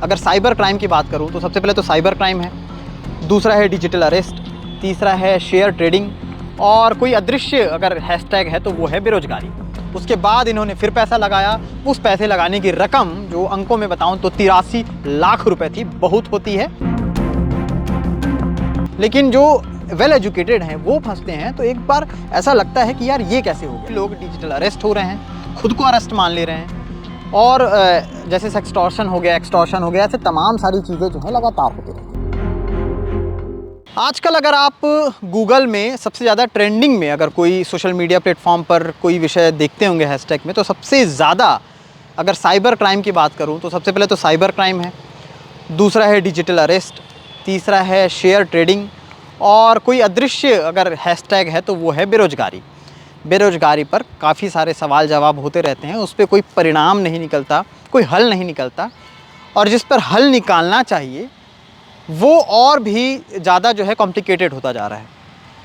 अगर cyber crime की बात करूं तो सबसे पहले तो साइबर क्राइम है, दूसरा है डिजिटल अरेस्ट, तीसरा है शेयर ट्रेडिंग और कोई अदृश्य अगर हैशटैग है तो वो है बेरोजगारी। उसके बाद इन्होंने फिर पैसा लगाया। उस पैसे लगाने की रकम जो अंकों में बताऊं तो 83 लाख रुपए थी। बहुत होती है, लेकिन जो वेल एजुकेटेड हैं वो फंसते हैं। तो एक बार ऐसा लगता है कि यार ये कैसे हो गया। लोग डिजिटल अरेस्ट हो रहे हैं, खुद को अरेस्ट मान ले रहे हैं और जैसे सेक्सटॉर्शन हो गया, एक्सटॉर्शन हो गया, ऐसे तमाम सारी चीज़ें जो है लगातार होती रहती हैं। आजकल अगर आप गूगल में सबसे ज़्यादा ट्रेंडिंग में अगर कोई सोशल मीडिया प्लेटफॉर्म पर कोई विषय देखते होंगे हैशटैग में, तो सबसे ज़्यादा अगर साइबर क्राइम की बात करूं तो सबसे पहले तो साइबर क्राइम है, दूसरा है डिजिटल अरेस्ट, तीसरा है शेयर ट्रेडिंग और कोई अदृश्य अगर हैशटैग है तो वो है बेरोजगारी। बेरोजगारी पर काफ़ी सारे सवाल जवाब होते रहते हैं, उस पर कोई परिणाम नहीं निकलता, कोई हल नहीं निकलता और जिस पर हल निकालना चाहिए वो और भी ज़्यादा जो है कॉम्प्लिकेटेड होता जा रहा है।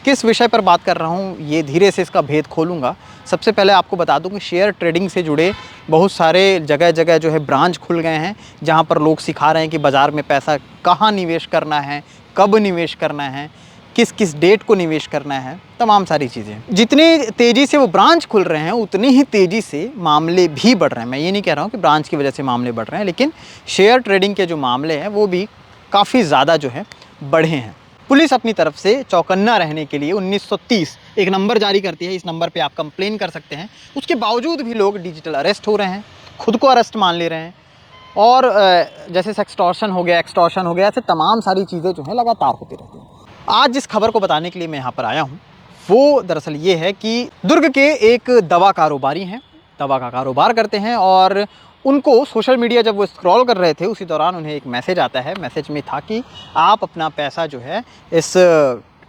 किस विषय पर बात कर रहा हूँ ये धीरे से इसका भेद खोलूँगा। सबसे पहले आपको बता दूँ कि शेयर ट्रेडिंग से जुड़े बहुत सारे जगह जगह जो है ब्रांच खुल गए हैं, जहाँ पर लोग सिखा रहे हैं कि बाज़ार में पैसा कहाँ निवेश करना है, कब निवेश करना है, किस किस डेट को निवेश करना है, तमाम सारी चीज़ें। जितनी तेज़ी से वो ब्रांच खुल रहे हैं उतनी ही तेज़ी से मामले भी बढ़ रहे हैं। मैं ये नहीं कह रहा हूँ कि ब्रांच की वजह से मामले बढ़ रहे हैं, लेकिन शेयर ट्रेडिंग के जो मामले हैं वो भी काफ़ी ज़्यादा जो है बढ़े हैं। पुलिस अपनी तरफ से चौकन्ना रहने के लिए 1930 एक नंबर जारी करती है। इस नंबर पे आप कंप्लेन कर सकते हैं। उसके बावजूद भी लोग डिजिटल अरेस्ट हो रहे हैं, खुद को अरेस्ट मान ले रहे हैं और जैसे सेक्सटॉर्शन हो गया, एक्सटॉर्शन हो गया, ऐसे तमाम सारी चीज़ें जो हैं लगातार होती रहती हैं। आज जिस खबर को बताने के लिए मैं यहाँ पर आया हूँ वो दरअसल ये है कि दुर्ग के एक दवा कारोबारी हैं, दवा का कारोबार करते हैं और उनको सोशल मीडिया जब वो स्क्रॉल कर रहे थे उसी दौरान उन्हें एक मैसेज आता है। मैसेज में था कि आप अपना पैसा जो है इस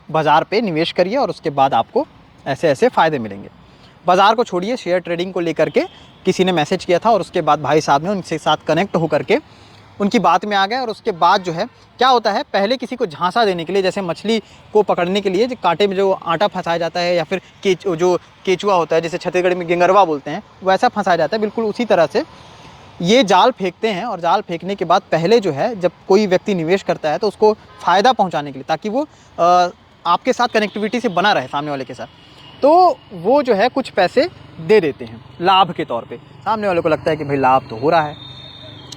बाज़ार पे निवेश करिए और उसके बाद आपको ऐसे ऐसे फ़ायदे मिलेंगे। बाज़ार को छोड़िए, शेयर ट्रेडिंग को लेकर के किसी ने मैसेज किया था और उसके बाद भाई साहब ने उनसे साथ कनेक्ट होकर के उनकी बात में आ गए। और उसके बाद जो है क्या होता है, पहले किसी को झांसा देने के लिए, जैसे मछली को पकड़ने के लिए जो कांटे में जो आटा फंसाया जाता है या फिर जो केचुआ होता है, जिसे छत्तीसगढ़ी में गेंगरवा बोलते हैं, वैसा फंसाया जाता है, बिल्कुल उसी तरह से ये जाल फेंकते हैं। और जाल फेंकने के बाद पहले जो है जब कोई व्यक्ति निवेश करता है तो उसको फ़ायदा पहुंचाने के लिए, ताकि वो आपके साथ कनेक्टिविटी से बना रहे सामने वाले के साथ, तो वो जो है कुछ पैसे दे देते हैं लाभ के तौर पे। सामने वाले को लगता है कि भाई लाभ तो हो रहा है,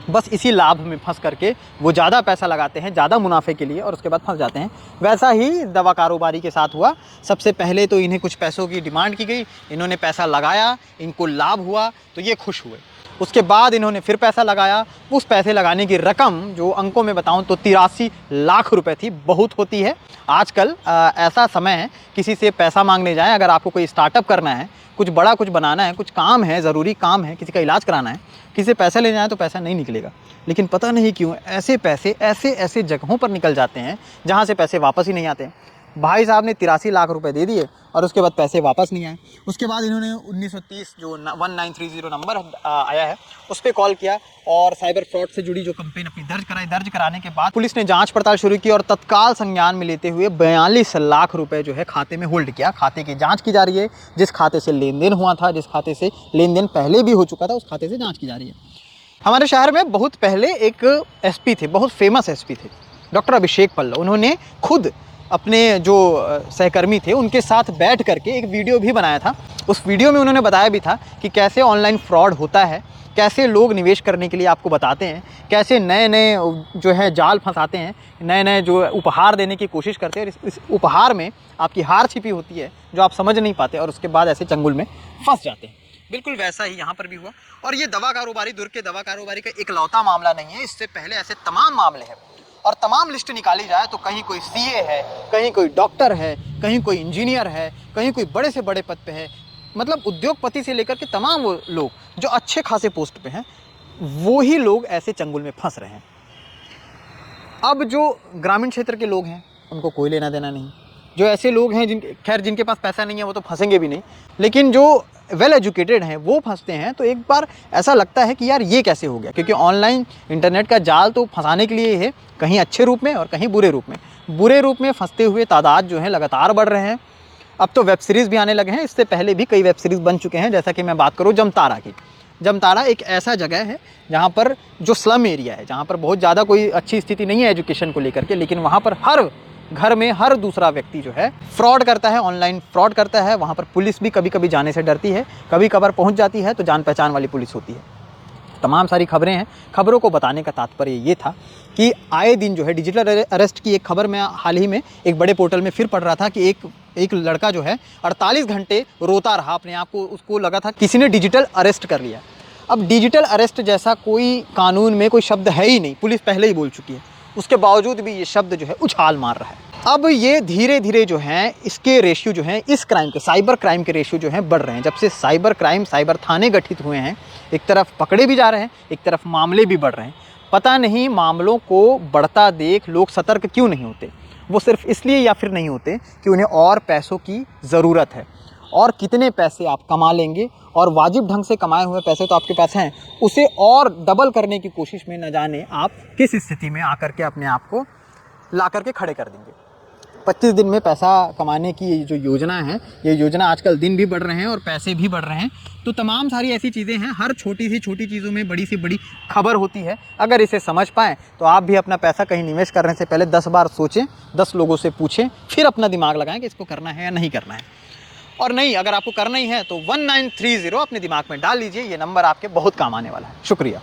बस इसी लाभ में फंस करके वो ज़्यादा पैसा लगाते हैं ज़्यादा मुनाफे के लिए और उसके बाद फंस जाते हैं। वैसा ही दवा कारोबारी के साथ हुआ। सबसे पहले तो इन्हें कुछ पैसों की डिमांड की गई, इन्होंने पैसा लगाया, इनको लाभ हुआ तो ये खुश हुए। उसके बाद इन्होंने फिर पैसा लगाया। उस पैसे लगाने की रकम जो अंकों में बताऊं तो 83 लाख रुपए थी। बहुत होती है आजकल। ऐसा समय है, किसी से पैसा मांगने जाएं, अगर आपको कोई स्टार्टअप करना है, कुछ बड़ा कुछ बनाना है, कुछ काम है, ज़रूरी काम है, किसी का इलाज कराना है, किसी से पैसा लेना है तो पैसा नहीं निकलेगा। लेकिन पता नहीं क्यों ऐसे पैसे ऐसे ऐसे जगहों पर निकल जाते हैं जहाँ से पैसे वापस ही नहीं आते। भाई साहब ने 83 लाख रुपए दे दिए और उसके बाद पैसे वापस नहीं आए। उसके बाद इन्होंने 1930 जो 1930 नंबर आया है उस पर कॉल किया और साइबर फ्रॉड से जुड़ी जो कंप्लेन अपनी दर्ज कराई। दर्ज कराने के बाद पुलिस ने जांच पड़ताल शुरू की और तत्काल संज्ञान में लेते हुए 42 लाख रुपए जो है खाते में होल्ड किया। खाते की जाँच की जा रही है। जिस खाते से लेन देन हुआ था, जिस खाते से लेन देन पहले भी हो चुका था, उस खाते से जाँच की जा रही है। हमारे शहर में बहुत पहले एक एसपी थे, बहुत फेमस एसपी थे, डॉक्टर अभिषेक पल्लव। उन्होंने खुद अपने जो सहकर्मी थे उनके साथ बैठ करके एक वीडियो भी बनाया था। उस वीडियो में उन्होंने बताया भी था कि कैसे ऑनलाइन फ्रॉड होता है, कैसे लोग निवेश करने के लिए आपको बताते हैं, कैसे नए नए जो है जाल फंसाते हैं, नए नए जो उपहार देने की कोशिश करते हैं और इस उपहार में आपकी हार छिपी होती है जो आप समझ नहीं पाते और उसके बाद ऐसे चंगुल में फंस जाते हैं। बिल्कुल वैसा ही यहाँ पर भी हुआ। और ये दवा कारोबारी, दुर्ग के दवा कारोबारी का इकलौता मामला नहीं है। इससे पहले ऐसे तमाम मामले हैं और तमाम लिस्ट निकाली जाए तो कहीं कोई सीए है, कहीं कोई डॉक्टर है, कहीं कोई इंजीनियर है, कहीं कोई बड़े से बड़े पद पे है। मतलब उद्योगपति से लेकर के तमाम वो लोग जो अच्छे खासे पोस्ट पे हैं, वो ही लोग ऐसे चंगुल में फंस रहे हैं। अब जो ग्रामीण क्षेत्र के लोग हैं उनको कोई लेना देना नहीं। जो ऐसे लोग हैं जिनके पास पैसा नहीं है वो तो फंसेंगे भी नहीं, लेकिन जो वेल एजुकेटेड हैं वो फंसते हैं। तो एक बार ऐसा लगता है कि यार ये कैसे हो गया, क्योंकि ऑनलाइन इंटरनेट का जाल तो फंसाने के लिए है, कहीं अच्छे रूप में और कहीं बुरे रूप में। बुरे रूप में फंसते हुए तादाद जो है लगातार बढ़ रहे हैं। अब तो वेब सीरीज़ भी आने लगे हैं। इससे पहले भी कई वेब सीरीज़ बन चुके हैं, जैसा कि मैं बात करूँ जमतारा की। जामताड़ा एक ऐसा जगह है जहाँ पर जो स्लम एरिया है, जहाँ पर बहुत ज़्यादा कोई अच्छी स्थिति नहीं है एजुकेशन को लेकर के, लेकिन वहाँ पर हर घर में हर दूसरा व्यक्ति जो है फ्रॉड करता है, ऑनलाइन फ्रॉड करता है। वहाँ पर पुलिस भी कभी कभी जाने से डरती है, कभी कभार पहुँच जाती है तो जान पहचान वाली पुलिस होती है। तमाम सारी खबरें हैं। खबरों को बताने का तात्पर्य ये था कि आए दिन जो है डिजिटल अरेस्ट की एक खबर मैं हाल ही में एक बड़े पोर्टल में फिर पढ़ रहा था कि एक लड़का जो है 48 घंटे रोता रहा अपने आप को, उसको लगा था किसी ने डिजिटल अरेस्ट कर लिया। अब डिजिटल अरेस्ट जैसा कोई कानून में कोई शब्द है ही नहीं, पुलिस पहले ही बोल चुकी है, उसके बावजूद भी ये शब्द जो है उछाल मार रहा है। अब ये धीरे धीरे जो है इसके रेशियो जो है इस क्राइम के, साइबर क्राइम के रेशियो जो है बढ़ रहे हैं। जब से साइबर क्राइम, साइबर थाने गठित हुए हैं, एक तरफ पकड़े भी जा रहे हैं, एक तरफ मामले भी बढ़ रहे हैं। पता नहीं मामलों को बढ़ता देख लोग सतर्क क्यों नहीं होते। वो सिर्फ इसलिए या फिर नहीं होते कि उन्हें और पैसों की ज़रूरत है, और कितने पैसे आप कमा लेंगे और वाजिब ढंग से कमाए हुए पैसे तो आपके पास हैं, उसे और डबल करने की कोशिश में न जाने आप किस स्थिति में आकर के अपने आप को ला करके खड़े कर देंगे। 25 दिन में पैसा कमाने की ये जो योजना है, ये योजना आजकल दिन भी बढ़ रहे हैं और पैसे भी बढ़ रहे हैं। तो तमाम सारी ऐसी चीज़ें हैं, हर छोटी सी छोटी चीज़ों में बड़ी सी बड़ी खबर होती है। अगर इसे समझ पाएँ तो आप भी अपना पैसा कहीं निवेश करने से पहले 10 बार सोचें, 10 लोगों से पूछें, फिर अपना दिमाग लगाएं कि इसको करना है या नहीं करना है। और नहीं, अगर आपको करना ही है तो 1930 अपने दिमाग में डाल लीजिए, ये नंबर आपके बहुत काम आने वाला है। शुक्रिया।